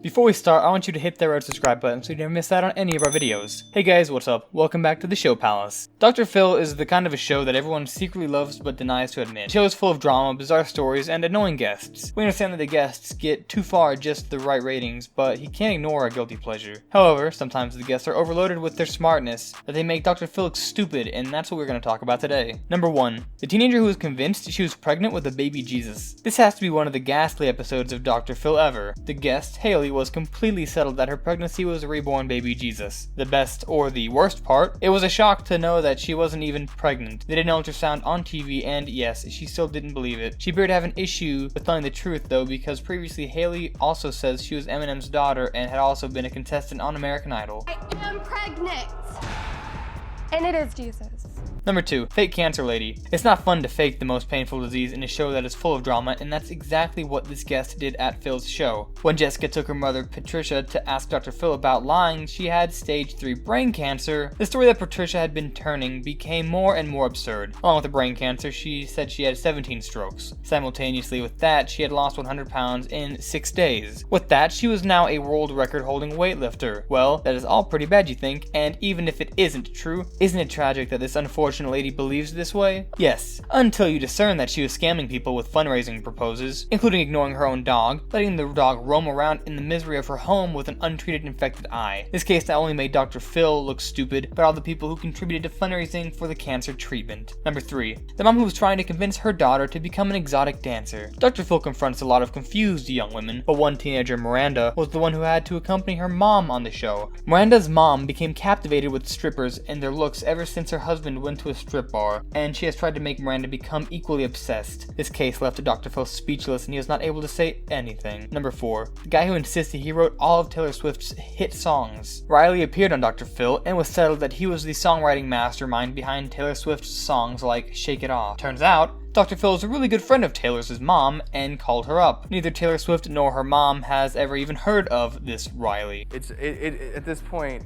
Before we start, I want you to hit that red subscribe button so you never miss out on any of our videos. Hey guys, what's up? Welcome back to the Show Palace. Dr. Phill is the kind of a show that everyone secretly loves but denies to admit. The show is full of drama, bizarre stories, and annoying guests. We understand that the guests get too far just the right ratings, but he can't ignore our guilty pleasure. However, sometimes the guests are overloaded with their smartness, that they make Dr. Phill look stupid, and that's what we're going to talk about today. Number 1. The teenager who was convinced she was pregnant with a baby Jesus. This has to be one of the ghastly episodes of Dr. Phill ever. The guest, Haley, was completely settled that her pregnancy was a reborn baby Jesus. The best, or the worst part, it was a shock to know that she wasn't even pregnant. They did an ultrasound on TV, and yes, she still didn't believe it. She appeared to have an issue with telling the truth though, because previously Haley also says she was Eminem's daughter and had also been a contestant on American Idol. I am pregnant! And it is Jesus. Number 2. Fake cancer lady. It's not fun to fake the most painful disease in a show that is full of drama, and that's exactly what this guest did at Phil's show. When Jessica took her mother, Patricia, to ask Dr. Phill about lying she had stage 3 brain cancer, the story that Patricia had been turning became more and more absurd. Along with the brain cancer, she said she had 17 strokes. Simultaneously with that, she had lost 100 pounds in 6 days. With that, she was now a world record holding weightlifter. Well, that is all pretty bad, you think, and even if it isn't true, isn't it tragic that this unfortunate lady believes this way? Yes, until you discern that she was scamming people with fundraising proposals, including ignoring her own dog, letting the dog roam around in the misery of her home with an untreated infected eye. This case not only made Dr. Phill look stupid, but all the people who contributed to fundraising for the cancer treatment. Number 3. The mom who was trying to convince her daughter to become an exotic dancer. Dr. Phill confronts a lot of confused young women, but one teenager, Miranda, was the one who had to accompany her mom on the show. Miranda's mom became captivated with strippers and their looks ever since her husband went to a strip bar, and she has tried to make Miranda become equally obsessed. This case left Dr. Phill speechless and he was not able to say anything. Number 4. The guy who insisted he wrote all of Taylor Swift's hit songs. Riley appeared on Dr. Phill and was settled that he was the songwriting mastermind behind Taylor Swift's songs like Shake It Off. Turns out, Dr. Phill is a really good friend of Taylor's mom and called her up. Neither Taylor Swift nor her mom has ever even heard of this Riley. At this point,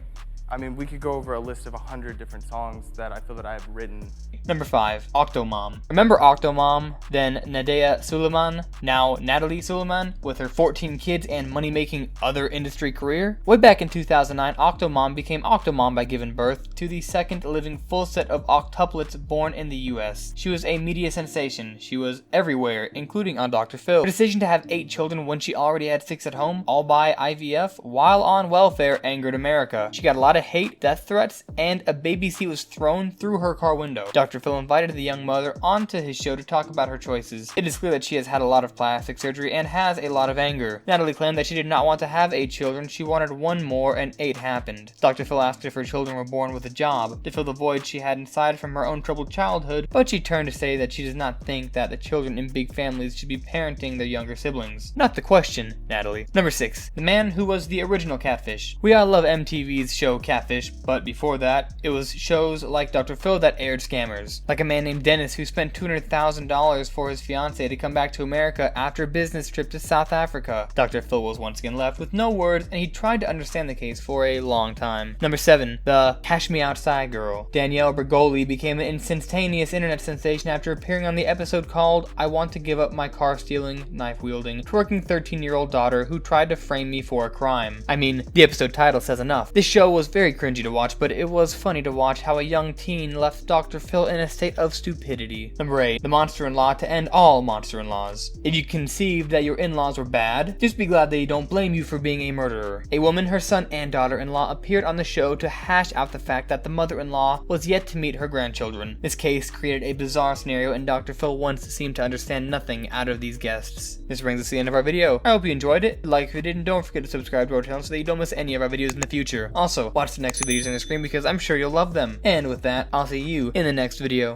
I mean, we could go over a list of 100 different songs that I feel that I have written. Number 5. Octomom. Remember Octomom, then Nadea Suleiman, now Natalie Suleiman, with her 14 kids and money-making other industry career? Way back in 2009, Octomom became Octomom by giving birth to the second living full set of octuplets born in the US. She was a media sensation. She was everywhere, including on Dr. Phill. Her decision to have 8 children when she already had 6 at home, all by IVF, while on welfare, angered America. She got a lot of hate, death threats, and a baby seat was thrown through her car window. Dr. Phill invited the young mother onto his show to talk about her choices. It is clear that she has had a lot of plastic surgery and has a lot of anger. Natalie claimed that she did not want to have 8 children, she wanted 1 more, and 8 happened. Dr. Phill asked if her children were born with a job, to fill the void she had inside from her own troubled childhood, but she turned to say that she does not think that the children in big families should be parenting their younger siblings. Not the question, Natalie. Number 6. The man who was the original Catfish. We all love MTV's show Catfish, but before that, it was shows like Dr. Phill that aired scammers. Like a man named Dennis who spent $200,000 for his fiancée to come back to America after a business trip to South Africa. Dr. Phill was once again left with no words, and he tried to understand the case for a long time. Number 7. The Cash Me Outside girl. Danielle Bergoli became an instantaneous internet sensation after appearing on the episode called I Want to Give Up My Car-Stealing, Knife-Wielding, Twerking 13-year-old Daughter Who Tried to Frame Me for a Crime. I mean, the episode title says enough. This show was very cringy to watch, but it was funny to watch how a young teen left Dr. Phill in a state of stupidity. Number 8. The monster-in-law to end all monster-in-laws. If you conceived that your in-laws were bad, just be glad they don't blame you for being a murderer. A woman, her son, and daughter-in-law appeared on the show to hash out the fact that the mother-in-law was yet to meet her grandchildren. This case created a bizarre scenario, and Dr. Phill once seemed to understand nothing out of these guests. This brings us to the end of our video. I hope you enjoyed it. Like if you did, and don't forget to subscribe to our channel so that you don't miss any of our videos in the future. Also, watch the next 2 videos on the screen because I'm sure you'll love them. And with that, I'll see you in the next video.